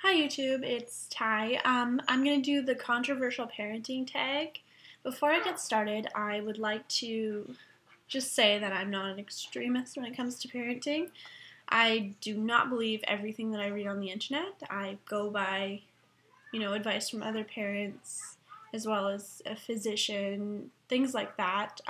Hi YouTube, it's Ty. I'm going to do the controversial parenting tag. Before I get started, I would like to just say that I'm not an extremist when it comes to parenting. I do not believe everything that I read on the internet. I go by, advice from other parents as well as a physician, things like that.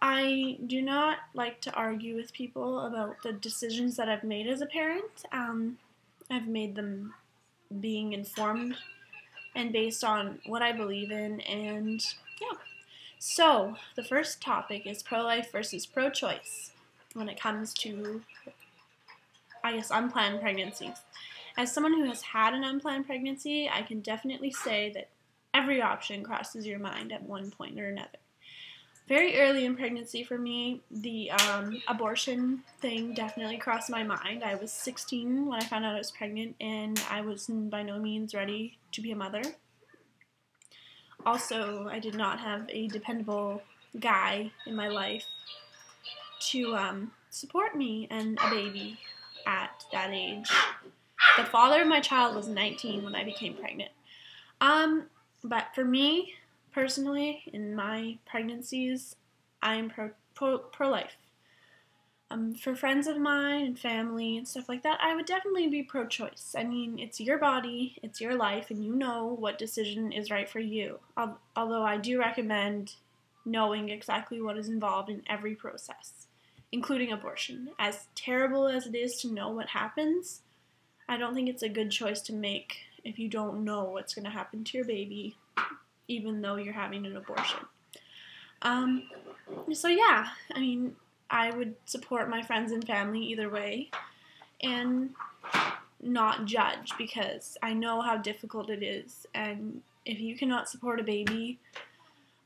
I do not like to argue with people about the decisions that I've made as a parent. I've made them being informed and based on what I believe in, and yeah. So, the first topic is pro-life versus pro-choice when it comes to, unplanned pregnancies. As someone who has had an unplanned pregnancy, I can definitely say that every option crosses your mind at one point or another. Very early in pregnancy for me, the abortion thing definitely crossed my mind. I was 16 when I found out I was pregnant, and I was by no means ready to be a mother. Also, I did not have a dependable guy in my life to support me and a baby at that age. The father of my child was 19 when I became pregnant. But for me, personally, in my pregnancies, I'm pro-life. For friends of mine and family and stuff like that, I would definitely be pro-choice. I mean, it's your body, it's your life, and you know what decision is right for you. Although I do recommend knowing exactly what is involved in every process, including abortion. As terrible as it is to know what happens, I don't think it's a good choice to make if you don't know what's going to happen to your baby, even though you're having an abortion. So yeah, I mean, I would support my friends and family either way and not judge, because I know how difficult it is, and if you cannot support a baby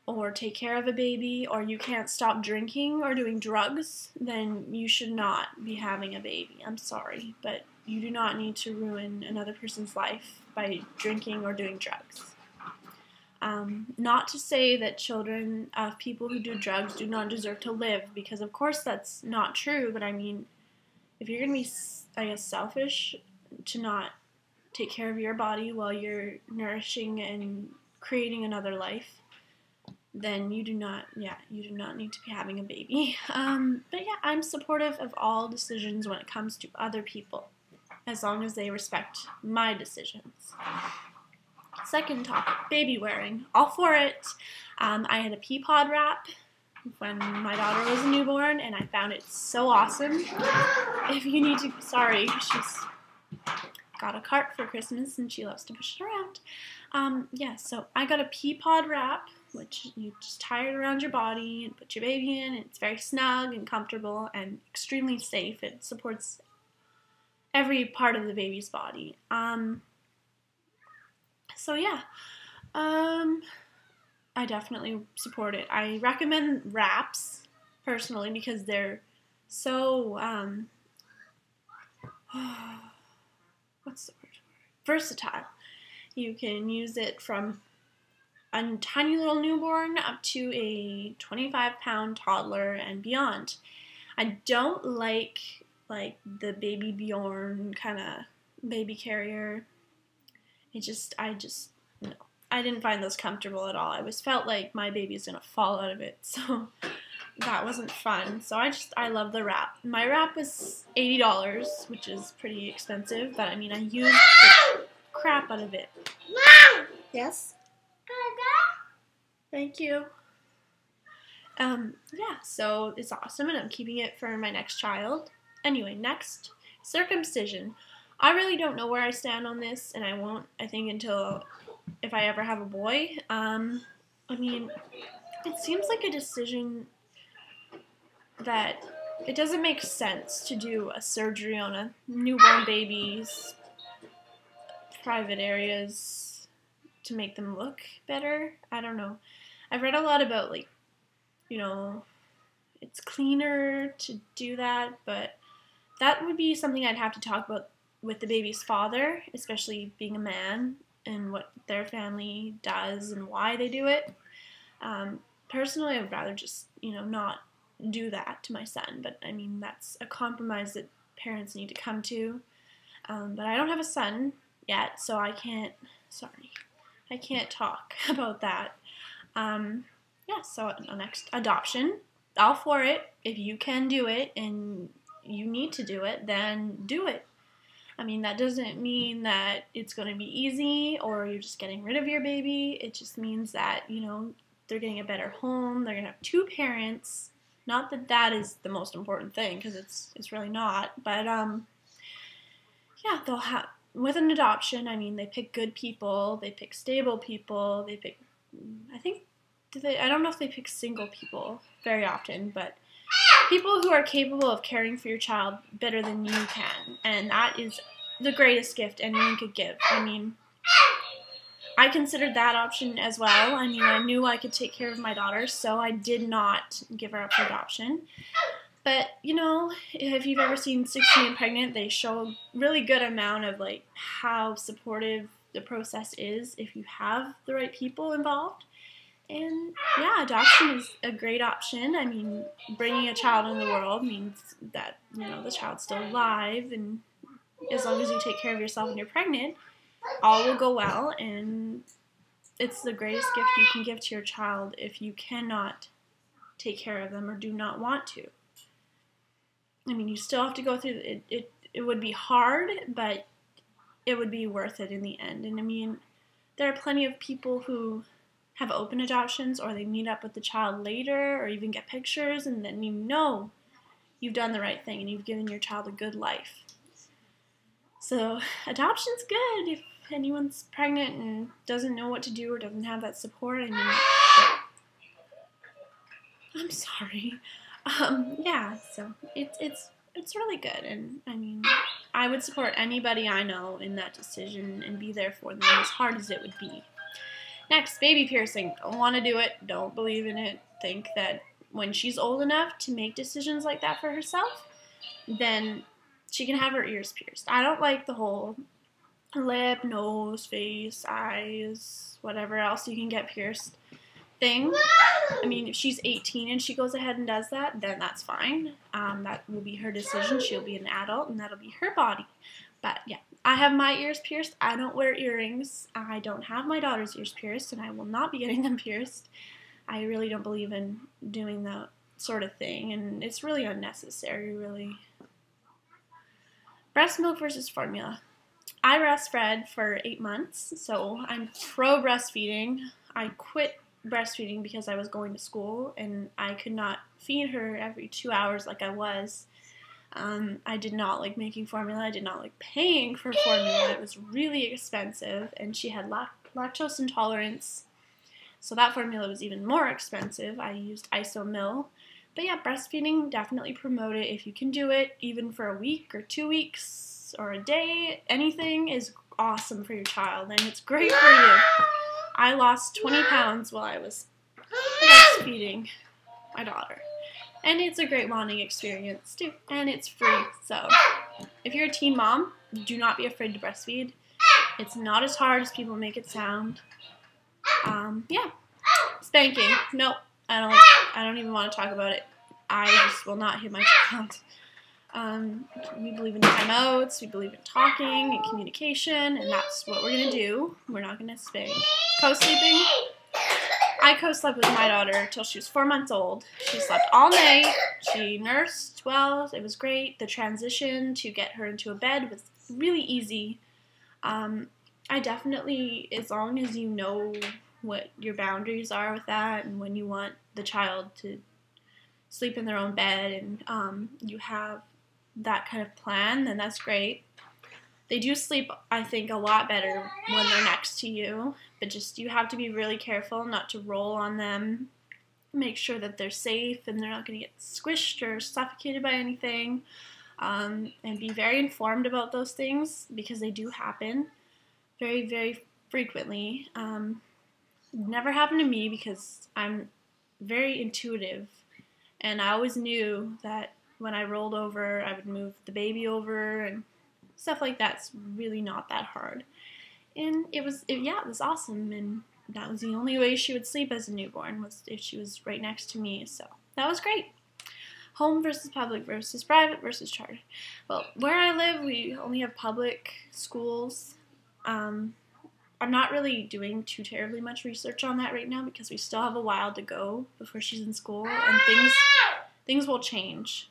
or take care of a baby, or you can't stop drinking or doing drugs, then you should not be having a baby. I'm sorry, but you do not need to ruin another person's life by drinking or doing drugs. Not to say that children of people who do drugs do not deserve to live, because of course that's not true, but I mean, if you're going to be, selfish to not take care of your body while you're nourishing and creating another life, then you do not need to be having a baby. But yeah, I'm supportive of all decisions when it comes to other people, as long as they respect my decisions. Second topic, baby wearing. All for it. I had a pea pod wrap when my daughter was a newborn, and I found it so awesome. If you need to, sorry, she's got a cart for Christmas and she loves to push it around. So I got a pea pod wrap, which you just tie it around your body and put your baby in. It's very snug and comfortable and extremely safe. It supports every part of the baby's body. So yeah, I definitely support it. I recommend wraps, personally, because they're so, what's the word? Versatile. You can use it from a tiny little newborn up to a 25-pound toddler and beyond. I don't like the Baby Bjorn kind of baby carrier. No. I didn't find those comfortable at all. I always felt like my baby's gonna fall out of it, so that wasn't fun. So I love the wrap. My wrap was $80, which is pretty expensive, but I mean, I used the crap out of it. Mom! Yes? Thank you. So it's awesome, and I'm keeping it for my next child. Anyway, next, circumcision. I really don't know where I stand on this, and I won't, I think, until if I ever have a boy. I mean, it seems like a decision that it doesn't make sense to do a surgery on a newborn baby's private areas to make them look better. I don't know. I've read a lot about, it's cleaner to do that, but that would be something I'd have to talk about with the baby's father, especially being a man, and what their family does and why they do it. Personally, I would rather just, not do that to my son, but I mean, that's a compromise that parents need to come to. But I don't have a son yet, so I can't talk about that. Yeah, so next, adoption. All for it. If you can do it and you need to do it, then do it. I mean, that doesn't mean that it's going to be easy or you're just getting rid of your baby. It just means that, you know, they're getting a better home. They're going to have two parents. Not that that is the most important thing, because it's really not. But, yeah, they'll have, with an adoption, I mean, they pick good people. They pick stable people. They pick, I don't know if they pick single people very often, but people who are capable of caring for your child better than you can, and that is the greatest gift anyone could give. I mean, I considered that option as well. I mean, I knew I could take care of my daughter, so I did not give her up for adoption. But, you know, if you've ever seen 16 and Pregnant, they show a really good amount of, like, how supportive the process is if you have the right people involved. And, yeah, adoption is a great option. I mean, bringing a child into the world means that, you know, the child's still alive, and as long as you take care of yourself and you're pregnant, all will go well, and it's the greatest gift you can give to your child if you cannot take care of them or do not want to. I mean, you still have to go through it. It would be hard, but it would be worth it in the end. And, I mean, there are plenty of people who have open adoptions, or they meet up with the child later, or even get pictures, and then you know you've done the right thing and you've given your child a good life. So adoption's good if anyone's pregnant and doesn't know what to do or doesn't have that support. I mean, I'm sorry. Yeah, so it's really good, and I mean, I would support anybody I know in that decision and be there for them, as hard as it would be. Next, baby piercing. Don't want to do it. Don't believe in it. Think that when she's old enough to make decisions like that for herself, then she can have her ears pierced. I don't like the whole lip, nose, face, eyes, whatever else you can get pierced thing. I mean, if she's 18 and she goes ahead and does that, then that's fine. That will be her decision. She'll be an adult, and that'll be her body. But, yeah, I have my ears pierced. I don't wear earrings. I don't have my daughter's ears pierced, and I will not be getting them pierced. I really don't believe in doing that sort of thing, and it's really unnecessary, really. Breast milk versus formula. I breastfed for 8 months, so I'm pro breastfeeding. I quit breastfeeding because I was going to school, and I could not feed her every 2 hours like I was. I did not like making formula. I did not like paying for formula. It was really expensive, and she had lactose intolerance, so that formula was even more expensive. I used Isomil. But yeah, breastfeeding, definitely promote it if you can do it, even for a week or 2 weeks or a day. Anything is awesome for your child, and it's great for you. I lost 20 pounds while I was breastfeeding my daughter. And it's a great bonding experience, too. And it's free. So, if you're a teen mom, do not be afraid to breastfeed. It's not as hard as people make it sound. Yeah. Spanking. Nope. I don't even want to talk about it. I just will not hit my child. We believe in timeouts. We believe in talking and communication. And that's what we're going to do. We're not going to spank. Co-sleeping. I co-slept with my daughter till she was 4 months old. She slept all night. She nursed well. It was great. The transition to get her into a bed was really easy. I definitely, as long as you know what your boundaries are with that and when you want the child to sleep in their own bed and you have that kind of plan, then that's great. They do sleep, I think, a lot better when they're next to you, but just you have to be really careful not to roll on them. Make sure that they're safe and they're not going to get squished or suffocated by anything, and be very informed about those things because they do happen very, very frequently. Never happened to me because I'm very intuitive, and I always knew that when I rolled over, I would move the baby over and stuff like that's really not that hard. And it was awesome, and that was the only way she would sleep as a newborn, was if she was right next to me, so that was great. home versus public versus private versus charter. Well, where I live, we only have public schools. I'm not really doing too terribly much research on that right now because we still have a while to go before she's in school, and things will change.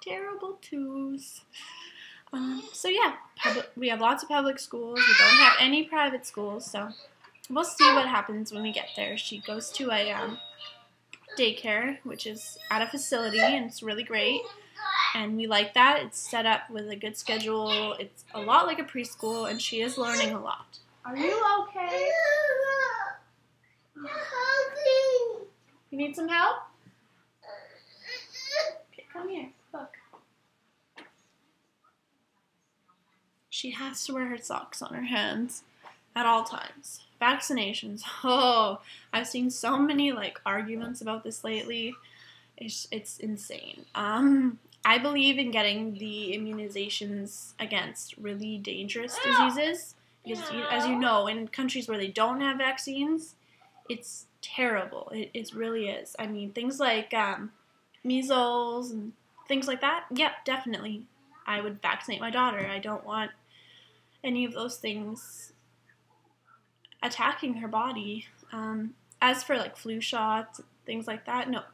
Terrible twos. So yeah, we have lots of public schools. We don't have any private schools, so we'll see what happens when we get there. She goes to a daycare, which is at a facility, and it's really great. And we like that. It's set up with a good schedule. It's a lot like a preschool, and she is learning a lot. Are you okay? You need some help? Okay, come here. Look. She has to wear her socks on her hands at all times. Vaccinations. Oh, I've seen so many arguments about this lately. It's insane. I believe in getting the immunizations against really dangerous diseases because, as you know, in countries where they don't have vaccines, it's terrible. It really is. I mean, things like measles and things like that. Yep, definitely. I would vaccinate my daughter. I don't want any of those things attacking her body. As for flu shots, things like that, no.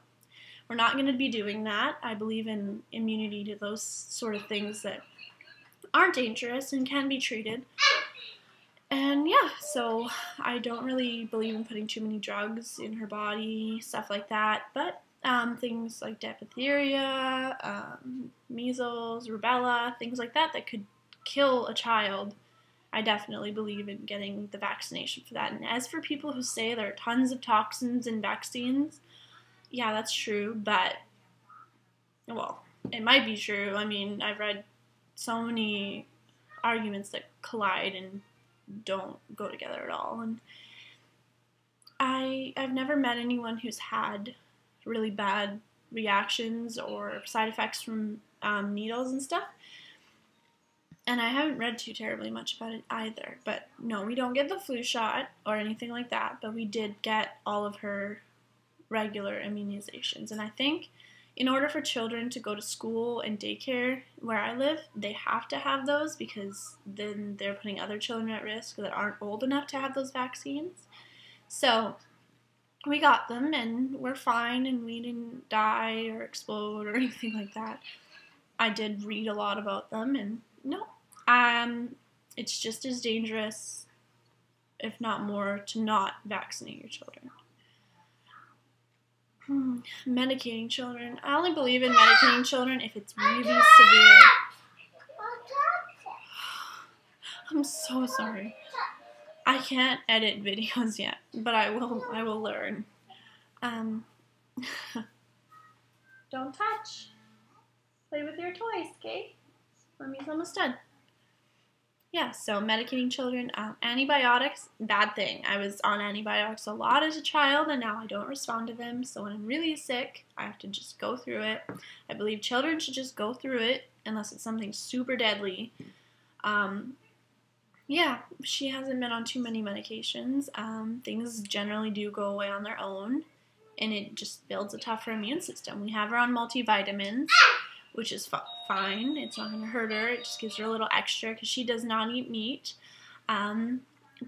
We're not going to be doing that. I believe in immunity to those sort of things that aren't dangerous and can be treated. And yeah, so I don't really believe in putting too many drugs in her body, stuff like that. But things like diphtheria, measles, rubella, things like that could kill a child, I definitely believe in getting the vaccination for that. And as for people who say there are tons of toxins in vaccines, yeah, that's true, but, well, it might be true. I mean, I've read so many arguments that collide and don't go together at all, and I've never met anyone who's had really bad reactions or side effects from needles and stuff, and I haven't read too terribly much about it either. But no, we don't get the flu shot or anything like that, but we did get all of her regular immunizations. And I think in order for children to go to school and daycare where I live, they have to have those because then they're putting other children at risk that aren't old enough to have those vaccines. So we got them and we're fine and we didn't die or explode or anything like that. I did read a lot about them and no, it's just as dangerous, if not more, to not vaccinate your children. Medicating children. I only believe in medicating children if it's really severe. I'm so sorry. I can't edit videos yet, but I will learn. Don't touch. Play with your toys, okay? Mommy's almost done. Yeah, so medicating children, antibiotics, bad thing. I was on antibiotics a lot as a child, and now I don't respond to them. So when I'm really sick, I have to just go through it. I believe children should just go through it, unless it's something super deadly. Yeah, she hasn't been on too many medications. Things generally do go away on their own, and it just builds a tougher immune system. We have her on multivitamins, which is fine. It's not going to hurt her. It just gives her a little extra because she does not eat meat. But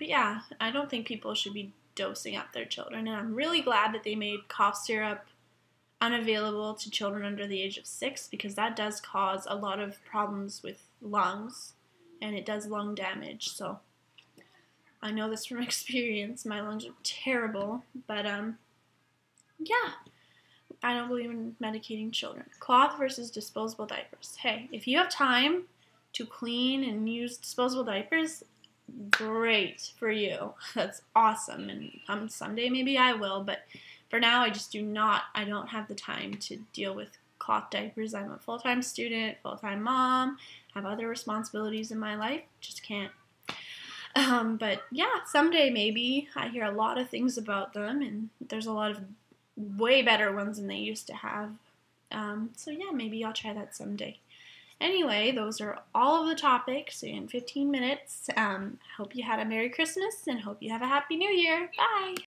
yeah, I don't think people should be dosing up their children. And I'm really glad that they made cough syrup unavailable to children under the age of 6 because that does cause a lot of problems with lungs and it does lung damage. So I know this from experience. My lungs are terrible. But yeah. I don't believe in medicating children. Cloth versus disposable diapers. Hey, if you have time to clean and use disposable diapers, great for you. That's awesome. And someday maybe I will, but for now I just I don't have the time to deal with cloth diapers. I'm a full-time student, full-time mom, have other responsibilities in my life, just can't. But yeah, someday maybe. I hear a lot of things about them, and there's a lot of way better ones than they used to have. So yeah, maybe I'll try that someday. Anyway, those are all of the topics in 15 minutes. Hope you had a Merry Christmas and hope you have a Happy New Year. Bye!